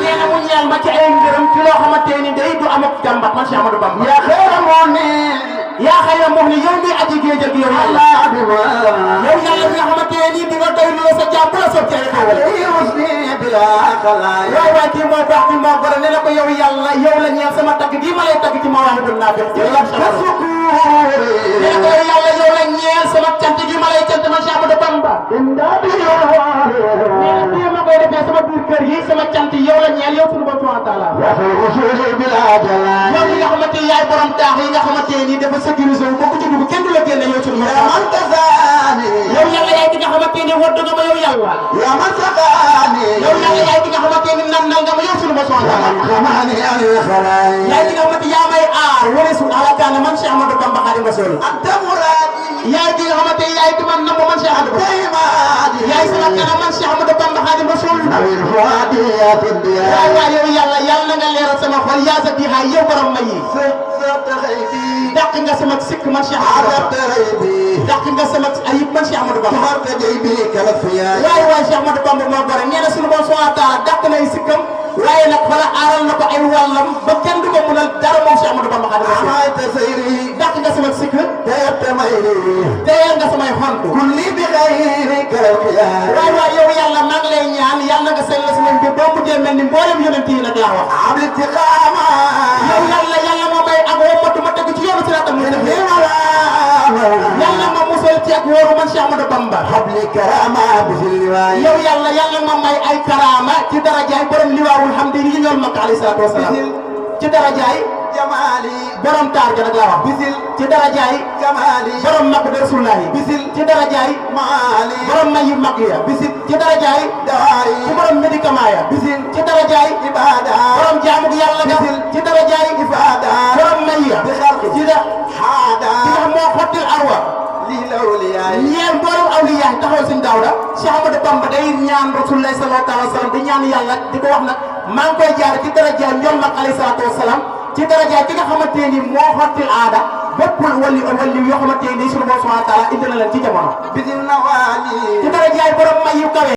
nee na mu ñaan ma ci ay ngërëm ci loo xamante ni day du am ak jàmbat man Cheikh Ahmadou Bamba. yaa xayra moom ni yow mi aji géej ak yow yàlla. yow yàlla bi nga xamante ni di nga doy loo sa jàmm la soog ci ay xewal. waaw waaye kii moo baax kii moo gore nee na ko yow yàlla yow la ñeel sama tagg bii ma lay tagg ci Mawahibou Nafi. nee na ko yow yàlla yow la ñeel sama cant gi ma lay cant man Cheikh Ahmadou Bamba. nee na ma koy defee sama biir kër yi sama cant yow la ñeel yow sunu borom subhanahu wa taala. yow mi nga xamante ni yaay borom taax yi nga xamante ni dafa sécurisé wu boo ko ci dugg kenn du la génne yow sunu borom. yow yàlla yaay ki nga xamante ni wëdd nga ma yow yàlla. yow yàlla yaay ki nga xamante ni nan nga ma yow sunu borom subhanahu wa taala. yaay ki nga xamante yaa may aar wala suñu alakaane man Cheikh Ahmadou Bamba Xaadimu Rasuul. yaay ki nga xamante ni yaay ki man nam man Cheikh Ahmadou Bamba. yaay sama kanam man Cheikh Ahmadou Bamba Xaadimu Rasuul. waaw waaw yow yàlla yàlla na nga leeral sama xol yaa sa biixaay yow borom may yi. dàq nga sama sikk man Cheikh Ahmadou Bamba. dàq nga sama ayib man Cheikh Ahmadou Bamba. waay waay Cheikh Ahmadou Bamba moo gore nee na sunu borom subhanahu wa taala dàq na ay sikkam waaye nag xala aaral na ko ay wàllam ba kenn du ko munal dara moom Cheikh Ahmadou Bamba Xaadimu Rasuul. dàq nga sama sikk teyal nga samay xont. waay waay yow yàlla maa ngi lay ñaan yàlla nga sell sama mbir boo mujjee mel ni mboolem yonent yi nag laa wax. yow yàlla moo may ak wommatu ma tegu ci yoonu siraatal mustaqiim. yàlla ma musal ci ak wóoru man Cheikh Ahmadou Bamba. yow yàlla ma may ay karaama ci darajaay borom liwaawul hamdi yi ñool Makka alayhi salaatu wasalaam. ci darajaay borom taar ga nag laa wax. ci darajaay borom mag de Rasulullaahi. ci darajaay borom may yu mag ya. ci darajaay ci borom médicament ya. ci darajaay borom jaamu yàlla ga. ci darajaay borom may ya. ci da moo xottil arwa ñeel borom awliyaa taxaw sëñ Daawda. Cheikh Ahmadou Bamba day ñaan Rasulullaahi sallallaahu alayhi wa sallam di ñaan yàlla di ko wax nag maa ngi koy jaar ci darajaay ñool mag alayhi salaatu wa salaam ci darajaay ki nga xamante ni moo xottil aada bépp wali yoo xamante ni sunu borom subhanahu wa taala indi na leen ci jamono. ci darajaay borom may yu kawe